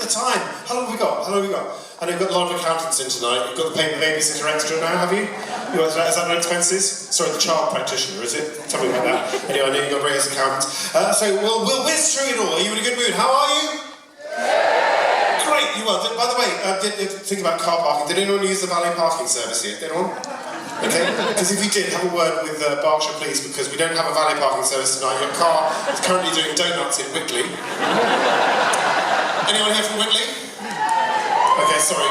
the time. How long have we got? I know you've got a lot of accountants in tonight. You've got to pay the babysitter extra now, have you? Is that no expenses? Sorry, the child practitioner, is it? Something like that. Anyway, I know you've got various accountants. So we'll whiz through it all. Are you in a good mood? How are you? Great, you are. By the way, think about car parking. Did anyone use the valet parking service here? Anyone? Okay, because if you did, have a word with Berkshire Police, because we don't have a valet parking service tonight. Your car is currently doing donuts in Whitley. Anyone here from Whitley? Okay, sorry,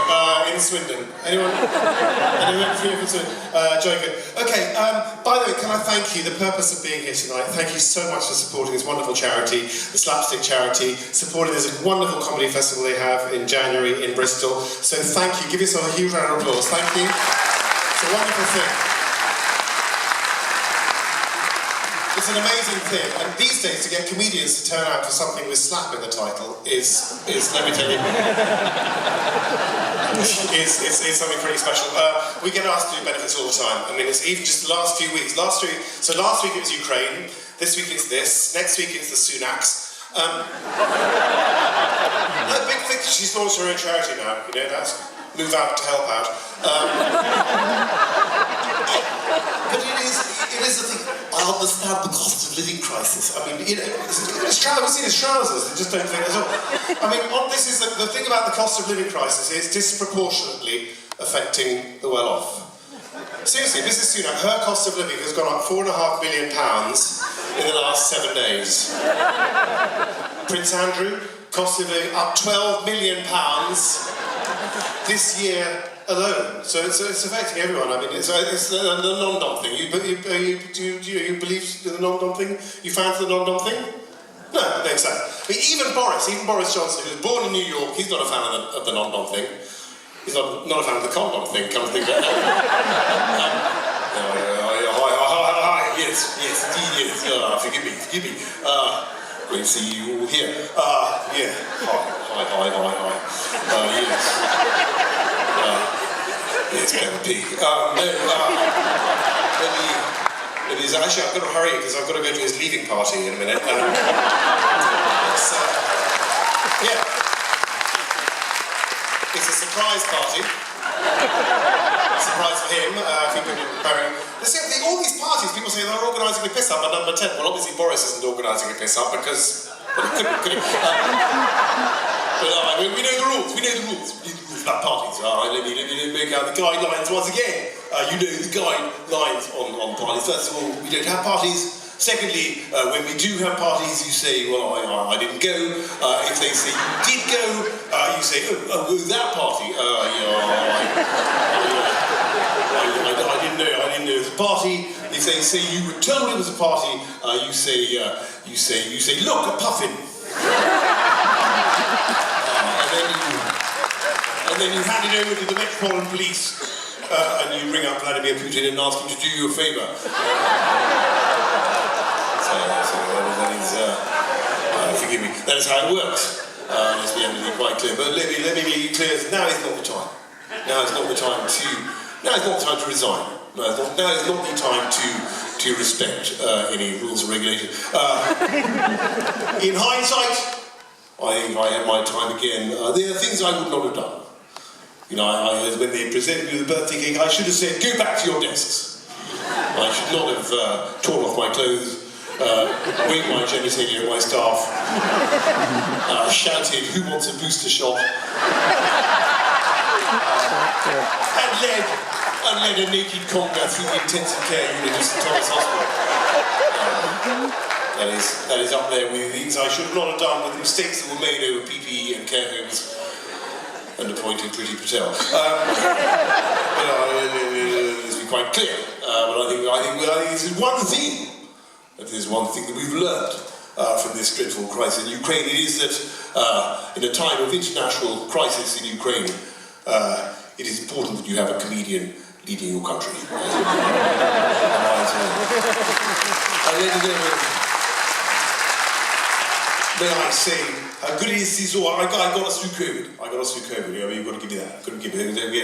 in Swindon. Anyone here from Swindon? Joking. Okay, by the way, can I thank you, the purpose of being here tonight, thank you so much for supporting this wonderful charity, the Slapstick charity, supporting this wonderful comedy festival they have in January in Bristol. So thank you, give yourself a huge round of applause, thank you. It's a wonderful thing. It's an amazing thing, and these days to get comedians to turn out for something with slap in the title is let me tell you, is something pretty special. We get asked to do benefits all the time. I mean, it's even just the last few weeks. Last week it was Ukraine, this week it's this, next week it's the Sunaks. The big thing, she's launched her own charity now, you know, that's Move Out to Help Out. But it is the thing. I understand the cost of living crisis. I mean, you know, we've seen his trousers, they just don't fit at all. I mean, this is the thing about the cost of living crisis is disproportionately affecting the well-off. Seriously, Mrs. Sunak, her cost of living has gone up £4.5 million in the last 7 days. Prince Andrew, cost of living up £12 million this year alone. So it's affecting everyone. I mean, it's the non-dom thing. Do you believe in the non-dom thing? You fancy the non-dom thing? No, exactly. I mean, even Boris Johnson, who was born in New York, he's not a fan of the non-dom thing. He's not a fan of the condom thing, come to think of it. Yes, indeed, yes. Forgive me. Great to see you all here. Yeah. Hi. Yes. Yes, Peppa Pig. Actually, I've got to hurry because I've got to go to his leaving party in a minute. It's a surprise party. Surprise for him. I think all these parties, people say they're organising a piss-up at number 10. Well, obviously Boris isn't organising a piss-up because... Well, he couldn't. But we know the rules. We know the rules about parties. Let me make out the guidelines once again. You know the guidelines on parties. First of all, we don't have parties. Secondly, when we do have parties, you say, well, I didn't go. If they say you did go, you say, oh, that party. I didn't know it was a party. If they say you were told it was a party, you say, look, a puffin. And then you hand it over to the Metropolitan Police, and you ring up Vladimir Putin and ask him to do you a favour. Forgive me, that is how it works. Let's be absolutely quite clear. But let me make it clear, now is not the time. Now is not the time to resign. Now is not the time to respect any rules and regulations. In hindsight, I think I had my time again. There are things I would not have done. You know, when they presented me with the birthday cake, I should have said, go back to your desks. I should not have torn off my clothes, winked my genitalia at my staff, shouted, who wants a booster shot? And led a naked conga through the intensive care unit of St Thomas Hospital. That is up there with things I should not have done, with the mistakes that were made over PPE and care homes and appointing Priti Patel. Let's be quite clear. But I think this is one thing. There's one thing that we've learned from this dreadful crisis in Ukraine. It is that in a time of international crisis in Ukraine, it is important that you have a comedian leading your country. May I say, how good it is all. I got us through COVID. I mean, you've got to give me that.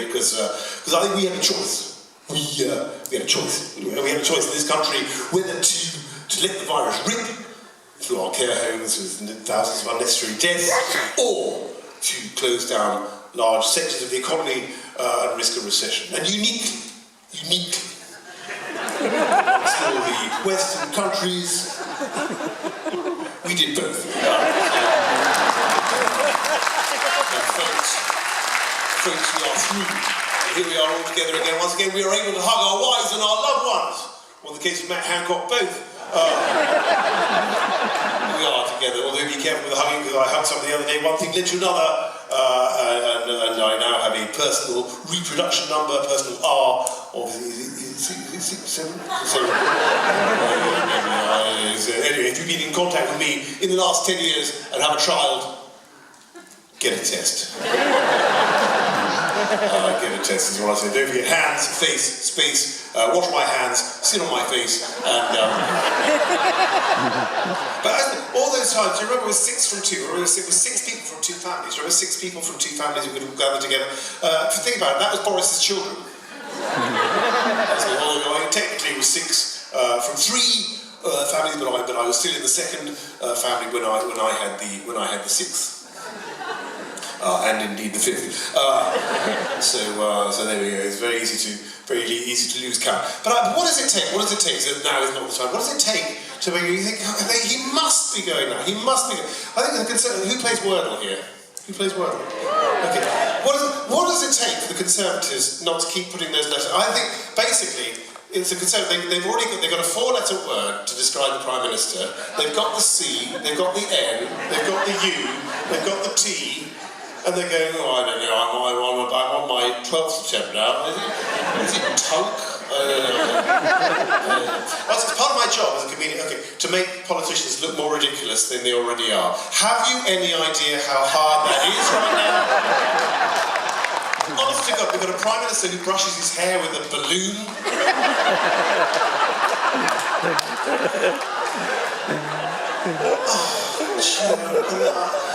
Because I think we had a choice. We had a choice. We had a choice in this country whether to let the virus rip through our care homes with thousands of unnecessary deaths, or to close down large sectors of the economy and risk a recession. And uniquely, amongst all the Western countries, we did both. Folks, we are through. And here we are all together again. Once again, we are able to hug our wives and our loved ones. Or in the case of Matt Hancock, both. We are together, although be careful with the hugging, because I hugged somebody the other day, one thing led to another, and I now have a personal reproduction number, personal R, of anyway, if you've been in contact with me in the last 10 years and have a child, get a test. Get a test is what I say. Don't forget hands, face, space, wash my hands, sit on my face, and but all those times, do you remember it was 6 from 2? It was 6 people from 2 families. Do you remember 6 people from 2 families who could all gather together? If you think about it, that was Boris's children. So, although technically it was 6 from 3 families, but I was still in the second family when I had the 6th. And indeed the 5th. So there we go. It's very easy to lose count. But what does it take? What does it take? So now is not the time. What does it take to make you think? Okay, he must be going now. He must be going. I think the Conservatives. Who plays Wordle here? Who plays Wordle? Okay. What does it take for the Conservatives not to keep putting those letters? I think basically it's the Conservatives. They've got a 4-letter word to describe the Prime Minister. They've got the C. They've got the N. They've got the U. They've got the T. And they're going, oh, I don't know, I'm on my 12th attempt now. Is it Toke? That's part of my job as a comedian, to make politicians look more ridiculous than they already are. Have you any idea how hard that is right now? Honest to God, we've got a Prime Minister who brushes his hair with a balloon.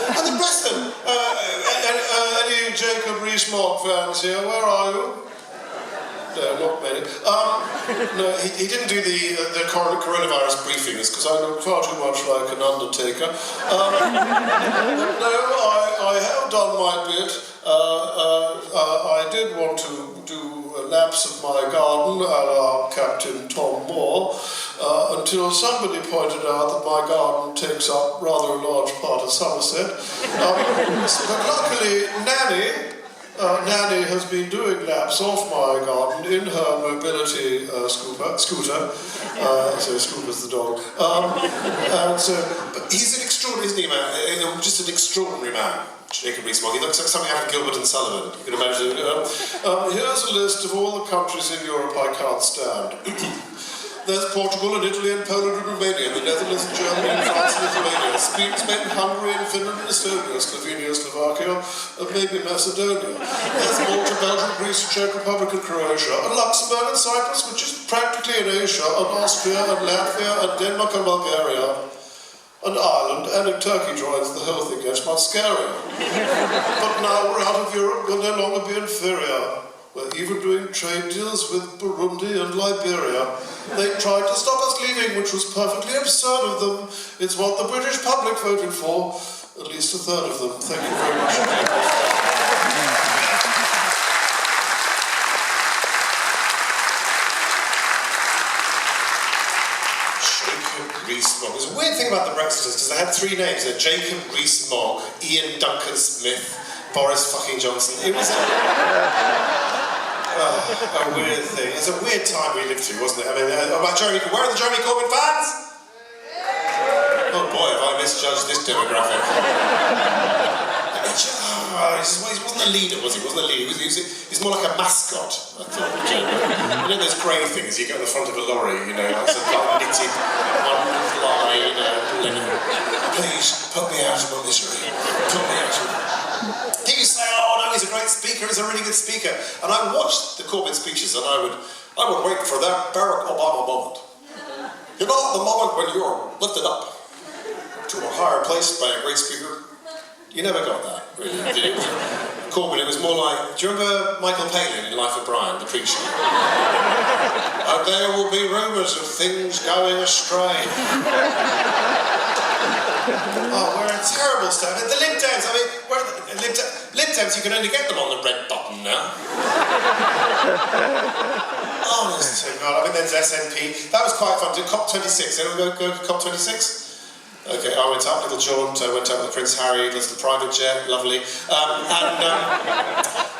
And the rest of them, any Jacob Rees-Mogg fans here, where are you? No, not many. No, he didn't do the coronavirus briefings because I look far too much like an undertaker. No, I have done my bit. I did want to do laps of my garden a la Captain Tom Moore. Until somebody pointed out that my garden takes up rather a large part of Somerset. But luckily, Nanny has been doing laps off my garden in her mobility scooter. So Scooper's the dog. And so, but he's an extraordinary, isn't he, man? Just an extraordinary man. Jacob Rees-Mogg. He looks like something out of Gilbert and Sullivan. You can imagine. Here's a list of all the countries in Europe I can't stand. There's Portugal and Italy and Poland and Romania, the Netherlands and Germany and France and Lithuania, Spain, Hungary and Finland and Estonia, Slovenia, Slovakia, and maybe Macedonia. There's Malta, Belgium, Greece, Czech Republic and Croatia, and Luxembourg and Cyprus, which is practically in Asia, and Austria and Latvia and Denmark and Bulgaria. And Ireland, and if Turkey joins, the whole thing gets much scarier. But now we're out of Europe, we'll no longer be inferior. We're even doing trade deals with Burundi and Liberia. They tried to stop us leaving, which was perfectly absurd of them. It's what the British public voted for, at least a third of them. Thank you very much. Jacob Rees-Mogg. There's a weird thing about the Brexiters, because they had 3 names. They're Jacob Rees-Mogg, Ian Duncan Smith, Boris fucking Johnson. It was a weird thing. It's a weird time we lived through, wasn't it? I mean, about Jeremy, where are the Jeremy Corbyn fans? Oh boy, have I misjudged this demographic. He wasn't a leader, was he? He wasn't a leader. He's more like a mascot, I thought, Jeremy. You know those grey things you get on the front of a lorry, you know, like some knitted, one fly, you know, please, put me out of my misery. Put me out of my misery. People say, oh no, he's a great speaker, he's a really good speaker. And I watched the Corbyn speeches and I would wait for that Barack Obama moment. You know, the moment when you're lifted up to a higher place by a great speaker. You never got that, really, did you? Corbyn, it was more like, do you remember Michael Palin in Life of Brian, the preacher? And there will be rumours of things going astray. Oh, we're in terrible stuff. The Lib Dems, I mean, Dems, you can only get them on the red button now. Honest to God, I mean, there's SNP. That was quite fun. Did COP26, anyone go to COP26? Okay, I went up, little jaunt, I went up with Prince Harry, it was the private jet, lovely.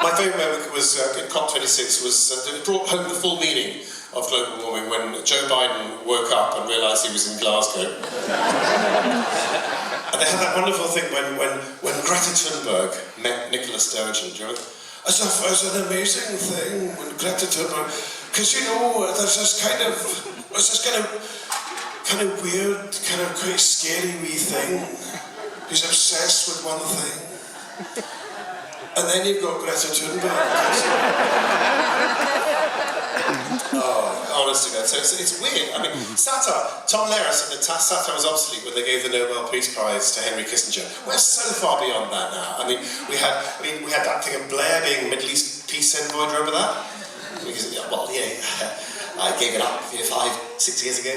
My favourite moment was in COP26 was it brought home the full meaning of global warming when Joe Biden woke up and realised he was in Glasgow. And they had that wonderful thing when Greta Thunberg met Nicola Sturgeon, do you remember? It's an amazing thing when Greta Thunberg, because you know, there's this kind of weird, kind of quite scary wee thing. He's obsessed with one thing. And then you've got Greta Thunberg. Oh, honest to God. So it's weird. I mean, satire. Tom Lehrer said that satire was obsolete when they gave the Nobel Peace Prize to Henry Kissinger. We're so far beyond that now. I mean, we had that thing of Blair being Middle East peace envoy. Do you remember that? Because, I gave it up 5-6 years ago.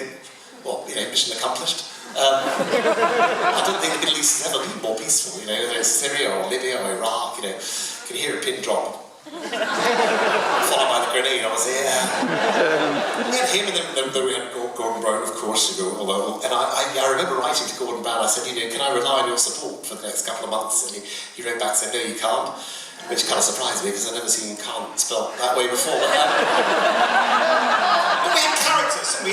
Well, mission accomplished. I don't think the Middle East has ever been more peaceful, whether it's Syria or Libya or Iraq, you can hear a pin drop. Followed by the grenade, I was there. We had him and then we had Gordon Brown, of course, and I remember writing to Gordon Brown, I said, can I rely on your support for the next couple of months? And he wrote back and said, no, you can't. Which kind of surprised me because I'd never seen can't spelled that way before. But we had characters. I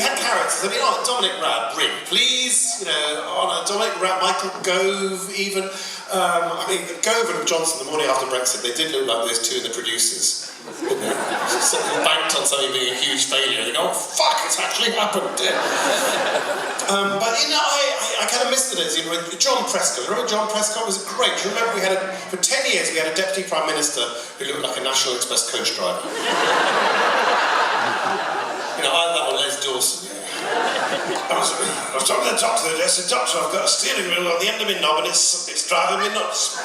mean, Dominic Raab, Brin, please. Dominic Raab, Michael Gove, even. Gove and Johnson, the morning after Brexit, they did look like those two in The Producers. Sort of banked on something being a huge failure. They go, oh, fuck, it's actually happened. But I kind of missed it as John Prescott. Remember John Prescott was great. Do you remember for 10 years we had a deputy prime minister who looked like a National Express coach driver. That one, Les Dawson. I was talking to the doctor the other day. I said, doctor, I've got a steering wheel on the end of my knob and it's driving me nuts.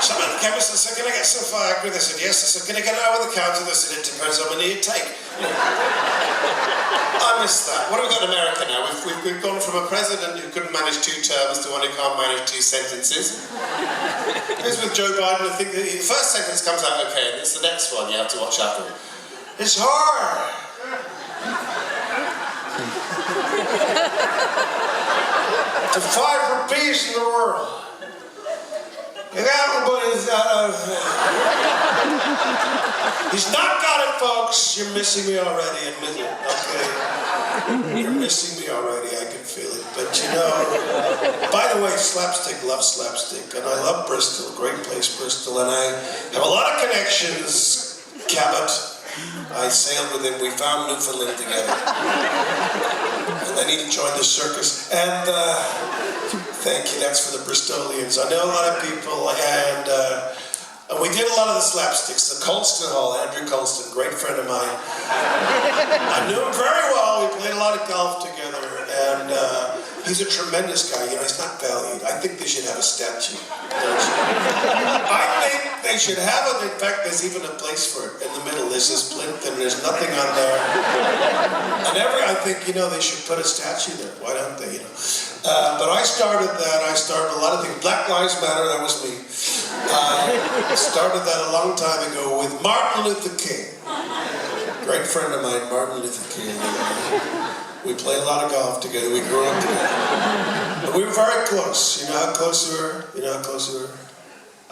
Some of the chemists said, can I get some Viagra? They said, yes. I said, can I get it over the counter? They said, it depends how many you take. I miss that. What have we got in America now? We've gone from a president who couldn't manage 2 terms to one who can't manage 2 sentences. Here's with Joe Biden. I think the first sentence comes out okay, and it's the next one you have to watch out for. It's hard. To fight for peace in the world. Everybody's he's not got it, folks. You're missing me already, admit it. Okay. You're missing me already, I can feel it. But by the way, slapstick loves slapstick. And I love Bristol, great place, Bristol. And I have a lot of connections. Cabot, I sailed with him, we found Newfoundland together. And then he joined the circus. And thank you, that's for the Bristolians. I know a lot of people, and we did a lot of the slapsticks. The Colston Hall, Andrew Colston, great friend of mine. I knew him very well, we played a lot of golf together, and he's a tremendous guy, he's not valued. I think they should have a statue. I think they should have it. In fact, there's even a place for it. In the middle, there's this plinth and there's nothing on there. And I think, they should put a statue there. Why don't they, But I started that. I started a lot of things. Black Lives Matter, that was me. I started that a long time ago with Martin Luther King. Great friend of mine, Martin Luther King. We played a lot of golf together. We grew up together. But we were very close. You know how close we were?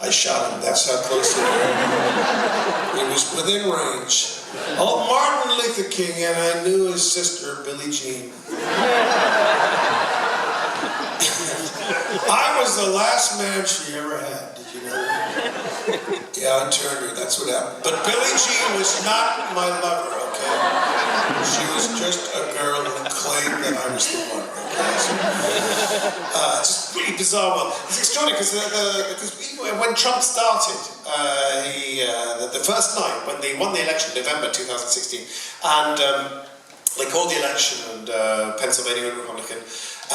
I shot him. That's how close we were. He was within range. Oh, Martin Luther King, and I knew his sister, Billie Jean. I was the last man she ever had. Did you know that? Yeah, I turned her. That's what happened. But Billie Jean was not my lover, okay? She was just a girl who claimed that I was the one, okay? Just really bizarre. Well, it's extraordinary because when Trump started, the first night when they won the election, November 2016, and they called the election, and Pennsylvania went Republican,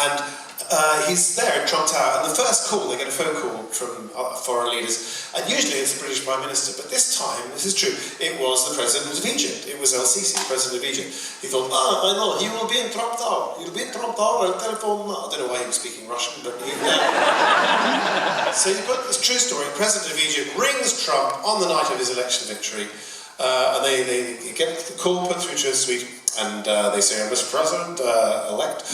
and he's there in Trump Tower, and the first call, they get a phone call from foreign leaders, and usually it's the British Prime Minister, but this time, this is true, it was the President of Egypt. It was El-Sisi, the President of Egypt. He thought, I know, he will be in Trump Tower. He'll be in Trump Tower, I'll telephone him. I don't know why he was speaking Russian, but he... So he put it's a true story. The president of Egypt rings Trump on the night of his election victory, and they get the call put through to his suite, and they say, Mr. President-elect,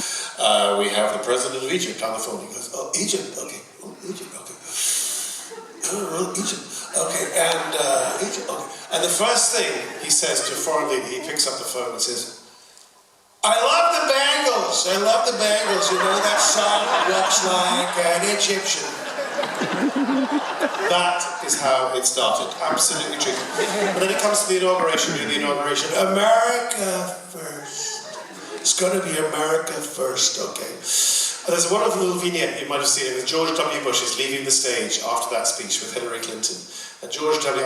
we have the president of Egypt on the phone. He goes, oh, Egypt, okay. Oh, Egypt, okay. Oh, Egypt, okay. And Egypt, okay. And the first thing he says to a foreign leader, he picks up the phone and says, I love the Bangles. I love the Bangles. You know that song looks like an Egyptian. That is how it started. Absolutely true. And then it comes to the inauguration. America first. It's going to be America first, okay. And there's a wonderful little vignette, you might have seen it, with George W. Bush is leaving the stage after that speech with Hillary Clinton. And George W.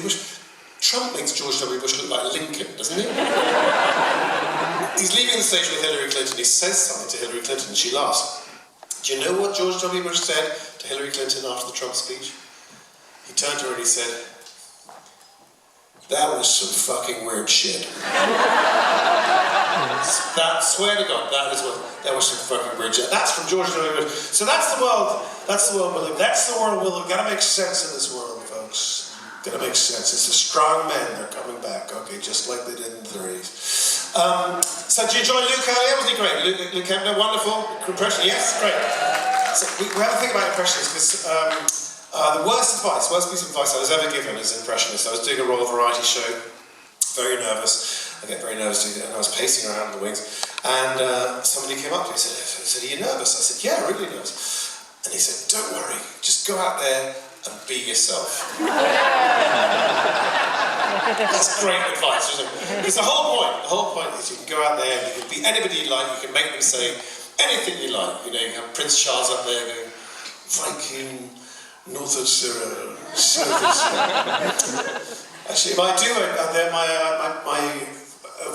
Bush, Trump makes George W. Bush look like Lincoln, doesn't he? He's leaving the stage with Hillary Clinton. He says something to Hillary Clinton and she laughs. Do you know what George W. Bush said to Hillary Clinton after the Trump speech? He turned to her and he said, that was some fucking weird shit. Swear to God, that was some fucking weird shit. That's from George W. Bush. So that's the world we live. That's the world we live. Gotta make sense of this world, folks. Gotta make sense. It's the strong men, they're coming back, okay, just like they did in the 30s. So did you enjoy Luke earlier? Wasn't he great? Luke Hebner, wonderful impression. Yes, great. So we have to think about impressionists because the worst piece of advice I was ever given as an impressionist. I was doing a Royal Variety show, very nervous. I get very nervous and I was pacing around in the wings. And somebody came up to me and said, are you nervous? I said, yeah, really nervous. And he said, don't worry, just go out there and be yourself. That's great advice, isn't it? Because the whole point is you can go out there and you can be anybody you like, you can make them say anything you like. You know, you have Prince Charles up there going, Viking, Northern Syria, Actually, if I do my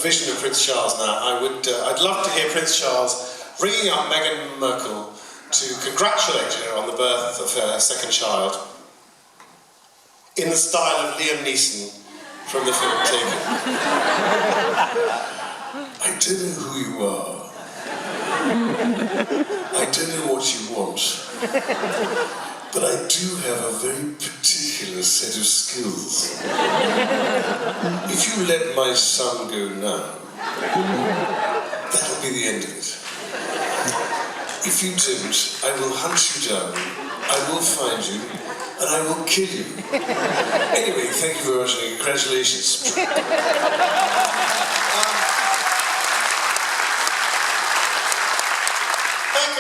vision of Prince Charles now, I'd love to hear Prince Charles ringing up Meghan Markle to congratulate her on the birth of her second child in the style of Liam Neeson from the film Taken. I don't know who you are. I don't know what you want. But I do have a very particular set of skills. If you let my son go now, that'll be the end of it. If you don't, I will hunt you down, I will find you, and I will kill you. Anyway, thank you very much and congratulations.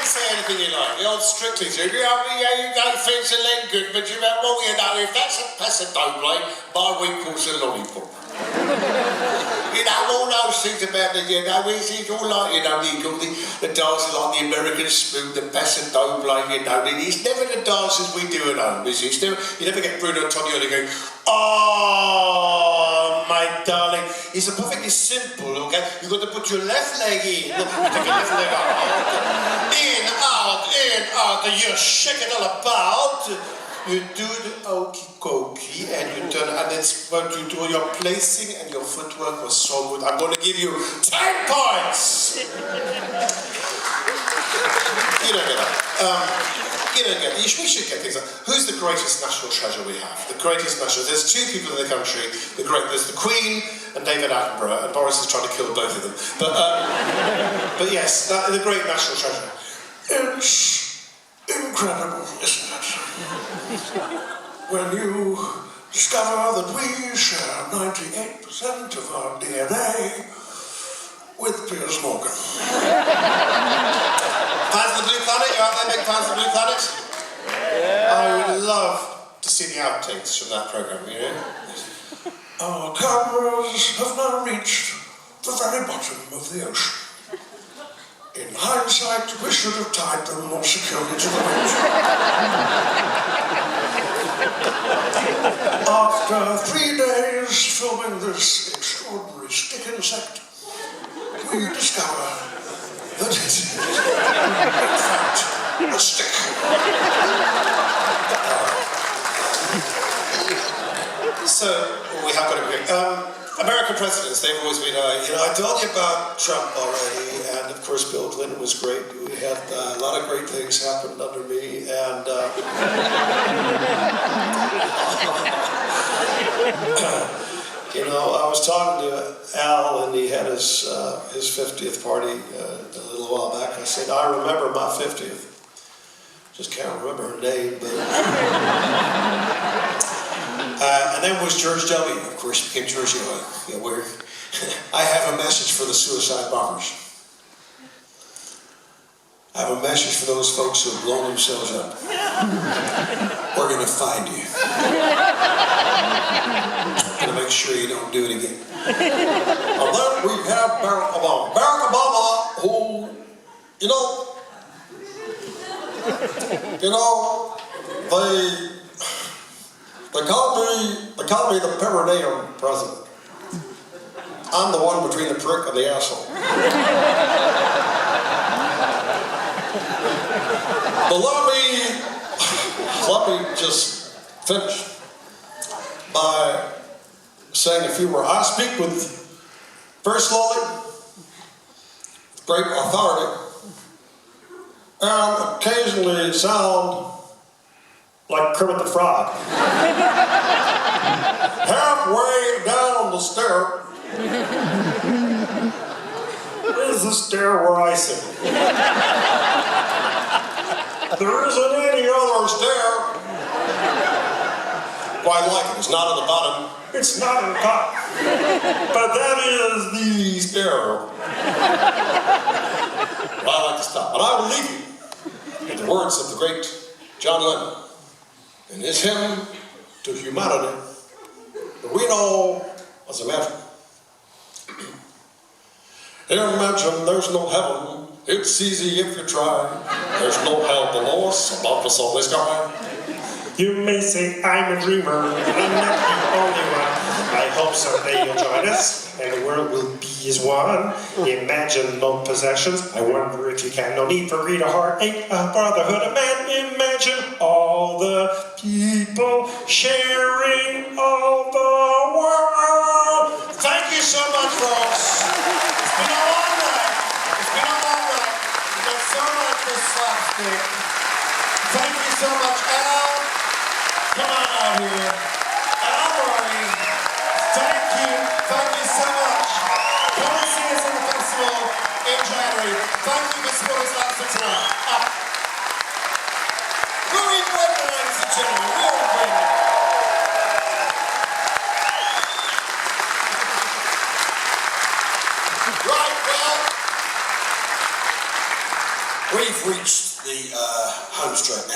Say anything you like. The old Strictly thing. You don't fence a leg good, but you know, well, you know, if that's a doble, my weakle's a lollipop. You know, all those things about the, you know, it's all like, you know, the dances like the American spoon, the paso doble, you know, it's never the dances we do at home, is it? You never get Bruno Tognoli going, oh, my darling. It's a perfectly simple, okay? You've got to put your left leg in. Look, you take your left leg out. In, out, and you shake it all about. You do the okey-dokey, and you turn, and it's what you do. Your placing and your footwork was so good. I'm going to give you 10 points. You don't get that. You don't get that. We should get things like, who's the greatest national treasure we have? The greatest national. There's two people in the country. There's the Queen and David Attenborough, and Boris is trying to kill both of them. But yes, that is a great national treasure. It's incredible, isn't it? When you discover that we share 98% of our DNA with Piers Morgan. Fans of the Blue Planet? You out there, big fans of the Blue Planet? Yeah. I would love to see the outtakes from that programme, you know? Our cameras have now reached the very bottom of the ocean. In hindsight, we should have tied them more securely to the boat. After 3 days filming this extraordinary stick insect, we discover that it is, in fact, a stick. So, we have got to be American presidents, they've always been, I told you about Trump already, and of course Bill Clinton was great. We had a lot of great things happened under me, and I was talking to Al, and he had his 50th party a little while back. I said, I remember my 50th. Just can't remember her name, but... and then was George W. Of course, became George W. Where I have a message for the suicide bombers. I have a message for those folks who have blown themselves up. We're going to find you. Going to make sure you don't do it again. And then we have Barack Obama. Barack Obama, who, they call me the perineum president. I'm the one between the prick and the asshole. But let me just finish by saying a few words. I speak very slowly, with great authority, and occasionally sound like Kermit the Frog. Halfway down the stair is the stair where I sit. There isn't any other stair quite like it. It's not at the bottom. It's not at the top. But that is the stair. Well, I like to stop. But I will leave you with the words of the great John Lennon in his hymn to humanity that we know as Imagine. Imagine there's no heaven, it's easy if you try. There's no hell below us, above us on the sky. You may say I'm a dreamer, I'm not the only one. I hope someday you'll join us, and the world will be as one. Imagine no possessions, I wonder if you can. No need for greed or heartache, a brotherhood of man. Imagine all the people sharing all the world. Thank you so much, folks. It's been a long night. It's been a long night. We've got so much for slapstick. Thank you so much, Al. Come on out here. Al Rory. Thank you so much. Come and see us in the festival in January. Thank you for supporting slapstick tonight. Rory Bremner, ladies and gentlemen. Rory Bremner. Right, well, we've reached the home straight now.